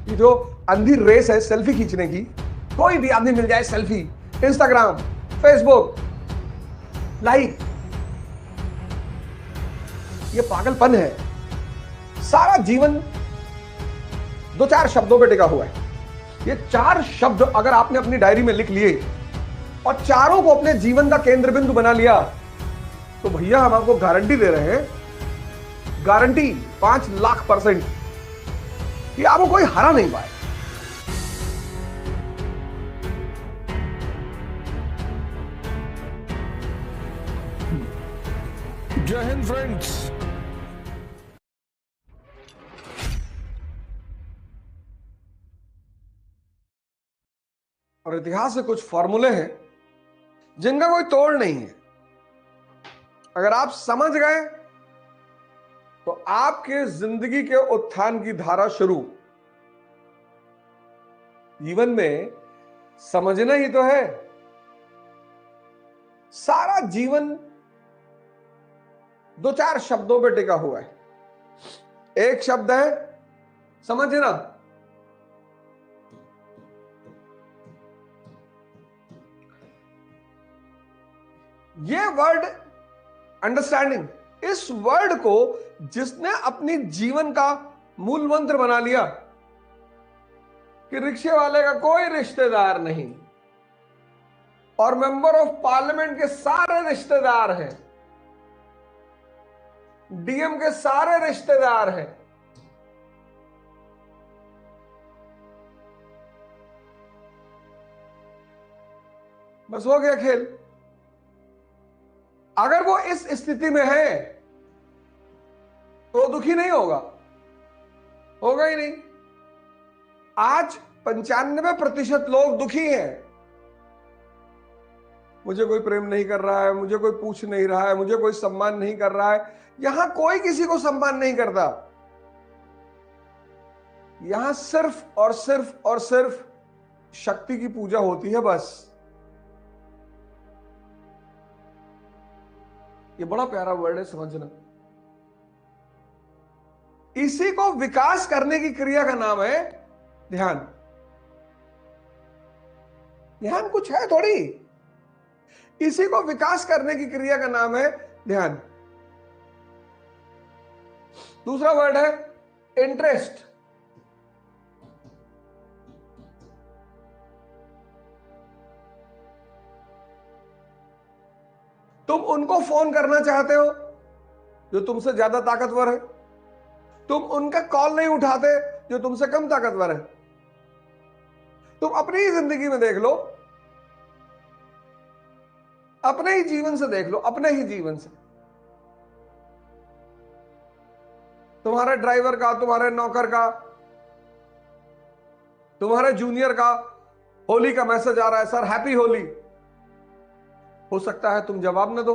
ये जो अंधी रेस है सेल्फी खींचने की, कोई भी आदमी मिल जाए सेल्फी, इंस्टाग्राम, फेसबुक, लाइक, ये पागलपन है। सारा जीवन दो चार शब्दों पे टिका हुआ है। ये चार शब्द अगर आपने अपनी डायरी में लिख लिए और चारों को अपने जीवन का केंद्र बिंदु बना लिया, तो भैया हम आपको गारंटी दे रहे हैं, गारंटी 5,00,000% कि आपको कोई हरा नहीं पाए। जय हिंद फ्रेंड्स। और इतिहास से कुछ फॉर्मूले हैं जिनका कोई तोड़ नहीं है। अगर आप समझ गए तो आपके जिंदगी के उत्थान की धारा शुरू। जीवन में समझना ही तो है। सारा जीवन दो चार शब्दों पे टिका हुआ है। एक शब्द है समझना, ये वर्ड अंडरस्टैंडिंग, इस वर्ड को जिसने अपनी जीवन का मूल मंत्र बना लिया कि रिक्शे वाले का कोई रिश्तेदार नहीं और मेंबर ऑफ पार्लियामेंट के सारे रिश्तेदार हैं, डीएम के सारे रिश्तेदार हैं, बस हो गया खेल। अगर वो इस स्थिति में है तो दुखी नहीं होगा, होगा ही नहीं। आज 95% लोग दुखी हैं। मुझे कोई प्रेम नहीं कर रहा है, मुझे कोई पूछ नहीं रहा है, मुझे कोई सम्मान नहीं कर रहा है। यहां कोई किसी को सम्मान नहीं करता। यहां सिर्फ और सिर्फ और सिर्फ शक्ति की पूजा होती है बस। ये बड़ा प्यारा वर्ड है, समझना। इसी को विकास करने की क्रिया का नाम है ध्यान। ध्यान कुछ है थोड़ी, इसी को विकास करने की क्रिया का नाम है ध्यान। दूसरा वर्ड है इंटरेस्ट। तुम उनको फोन करना चाहते हो जो तुमसे ज्यादा ताकतवर है, तुम उनका कॉल नहीं उठाते जो तुमसे कम ताकतवर है। तुम अपनी ही जिंदगी में देख लो, अपने ही जीवन से देख लो, अपने ही जीवन से। तुम्हारे ड्राइवर का, तुम्हारे नौकर का, तुम्हारे जूनियर का होली का मैसेज आ रहा है, सर हैप्पी होली। हो सकता है तुम जवाब न दो,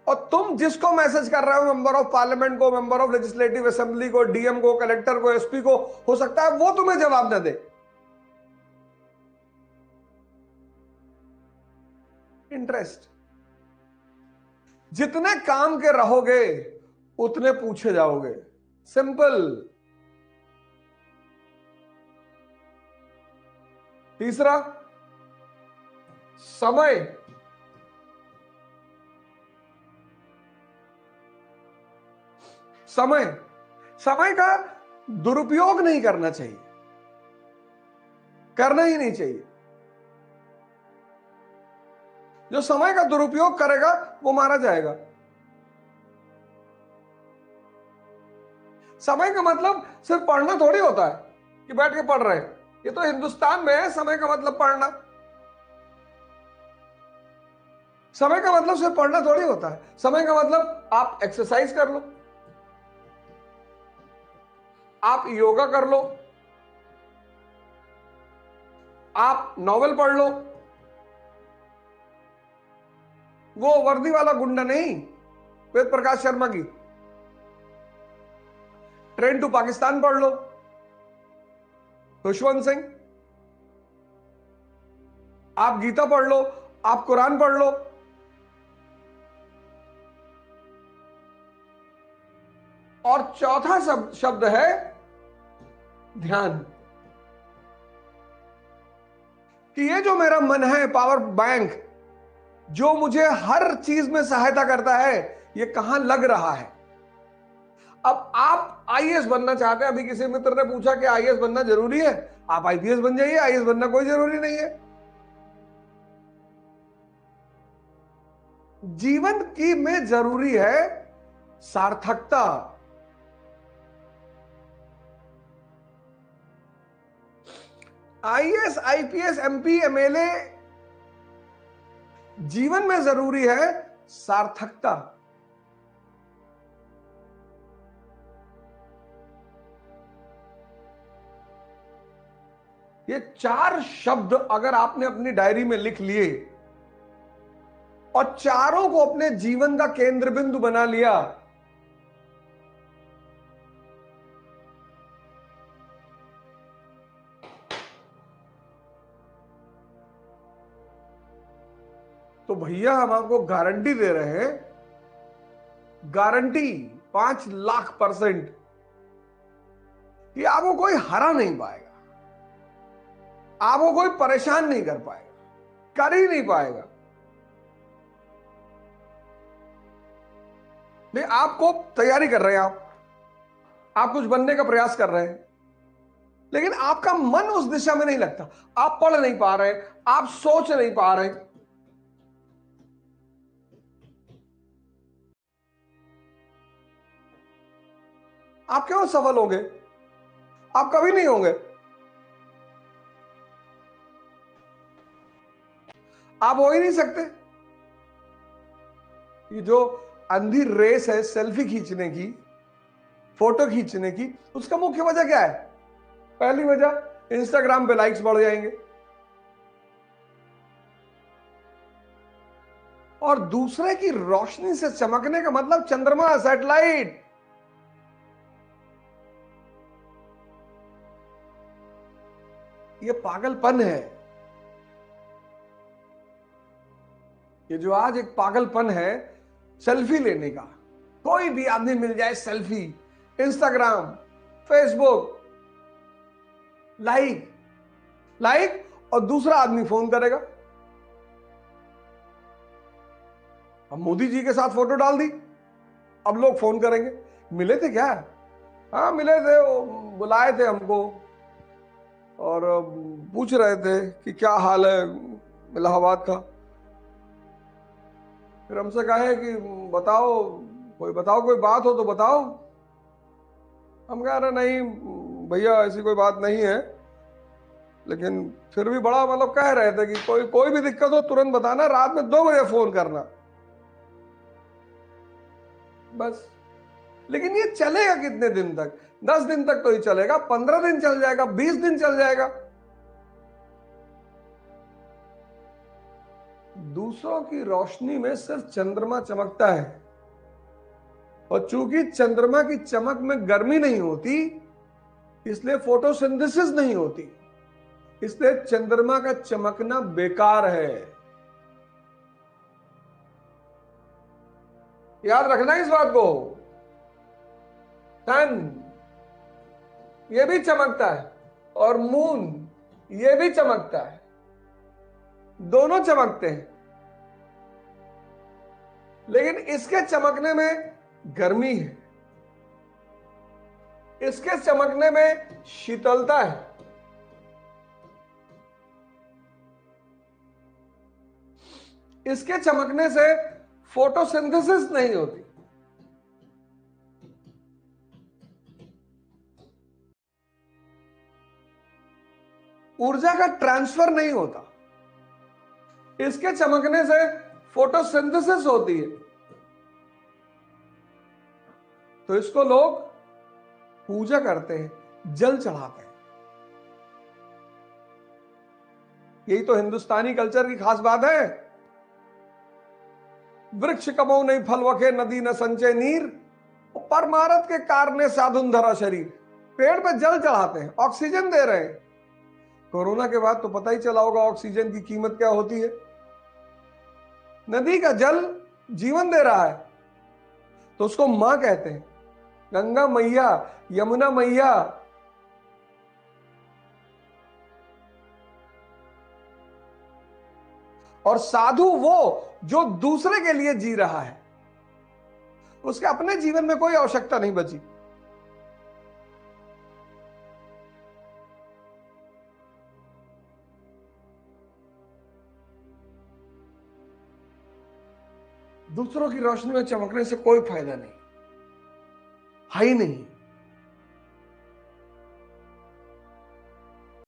और तुम जिसको मैसेज कर रहे हो, मेंबर ऑफ पार्लियामेंट को, मेंबर ऑफ लेजिस्लेटिव असेंबली को, डीएम को, कलेक्टर को, एसपी को, हो सकता है वो तुम्हें जवाब न दे। इंटरेस्ट। जितने काम के रहोगे उतने पूछे जाओगे, सिंपल। तीसरा समय। समय, समय का दुरुपयोग नहीं करना चाहिए, करना ही नहीं चाहिए। जो समय का दुरुपयोग करेगा वो मारा जाएगा। समय का मतलब सिर्फ पढ़ना थोड़ी होता है कि बैठ के पढ़ रहे हैं। ये तो हिंदुस्तान में है समय का मतलब पढ़ना। समय का मतलब सिर्फ पढ़ना थोड़ी होता है। समय का मतलब आप एक्सरसाइज कर लो, आप योगा कर लो, आप नॉवेल पढ़ लो। वो वर्दी वाला गुंडा नहीं, वेद प्रकाश शर्मा की ट्रेन टू पाकिस्तान पढ़ लो, खुशवंत सिंह। आप गीता पढ़ लो, आप कुरान पढ़ लो। और चौथा शब्द है ध्यान, कि ये जो मेरा मन है पावर बैंक, जो मुझे हर चीज में सहायता करता है, ये कहां लग रहा है। अब आप आईएएस बनना चाहते हैं, अभी किसी मित्र ने पूछा कि आईएएस बनना जरूरी है, आप आईपीएस बन जाइए, आईएएस बनना कोई जरूरी नहीं है। जीवन की में जरूरी है सार्थकता। आईएएस, आईपीएस, एमपी, एमएलए, जीवन में जरूरी है सार्थकता। ये 4 शब्द अगर आपने अपनी डायरी में लिख लिए और चारों को अपने जीवन का केंद्र बिंदु बना लिया, तो भैया हम आपको गारंटी दे रहे हैं, गारंटी 5,00,000% कि आपको कोई हरा नहीं पाएगा, आपको कोई परेशान नहीं कर पाएगा, कर ही नहीं पाएगा। नहीं, आपको तैयारी कर रहे हैं, आप कुछ बनने का प्रयास कर रहे हैं, लेकिन आपका मन उस दिशा में नहीं लगता, आप पढ़ नहीं पा रहे, आप सोच नहीं पा रहे। आप क्यों सफल होंगे? आप कभी नहीं होंगे। आप हो ही नहीं सकते। ये जो अंधी रेस है सेल्फी खींचने की, फोटो खींचने की, उसका मुख्य वजह क्या है? पहली वजह, इंस्टाग्राम पे लाइक्स बढ़ जाएंगे, और दूसरे की रोशनी से चमकने का मतलब चंद्रमा, सैटेलाइट। ये पागलपन है। ये जो आज एक पागलपन है सेल्फी लेने का, कोई भी आदमी मिल जाए selfie, Instagram, Facebook, like like, और दूसरा आदमी फोन करेगा। अब मोदी जी के साथ फोटो डाल दी, अब लोग फोन करेंगे, मिले थे क्या? हाँ मिले थे, वो बुलाए थे हमको और पूछ रहे थे कि क्या हाल है इलाहाबाद का। फिर हमसे कहे कि बताओ कोई बात हो तो बताओ। हम कह रहे नहीं भैया ऐसी कोई बात नहीं है, लेकिन फिर भी बड़ा मतलब कह रहे थे कि कोई भी दिक्कत हो तुरंत बताना, रात में 2 बजे फोन करना बस। लेकिन ये चलेगा कितने दिन तक? 10 दिन तक तो ही चलेगा, 15 दिन चल जाएगा, 20 दिन चल जाएगा। दूसरों की रोशनी में सिर्फ चंद्रमा चमकता है, और चूंकि चंद्रमा की चमक में गर्मी नहीं होती, इसलिए फोटोसिंथेसिस नहीं होती, इसलिए चंद्रमा का चमकना बेकार है। याद रखना इस बात को। सन ये भी चमकता है और मून ये भी चमकता है, दोनों चमकते हैं, लेकिन इसके चमकने में गर्मी है, इसके चमकने में शीतलता है। इसके चमकने से फोटोसिंथेसिस नहीं होती। ऊर्जा का ट्रांसफर नहीं होता। इसके चमकने से फोटोसिंथेसिस होती है। तो इसको लोग पूजा करते हैं, जल चढ़ाते हैं। यही तो हिंदुस्तानी कल्चर की खास बात है। वृक्ष कबो नहीं फल वखे, नदी न संचय नीर, परमारथ के कारणे साधुन धरा शरीर। पेड़ पे जल चढ़ाते हैं, ऑक्सीजन दे रहे हैं। कोरोना के बाद तो पता ही चला होगा ऑक्सीजन की कीमत क्या होती है। नदी का जल जीवन दे रहा है, तो उसको मां कहते हैं। गंगा मैया, यमुना मैया, और साधु वो जो दूसरे के लिए जी रहा है, उसके अपने जीवन में कोई आवश्यकता नहीं बची। दूसरों की रोशनी में चमकने से कोई फायदा नहीं है ही नहीं।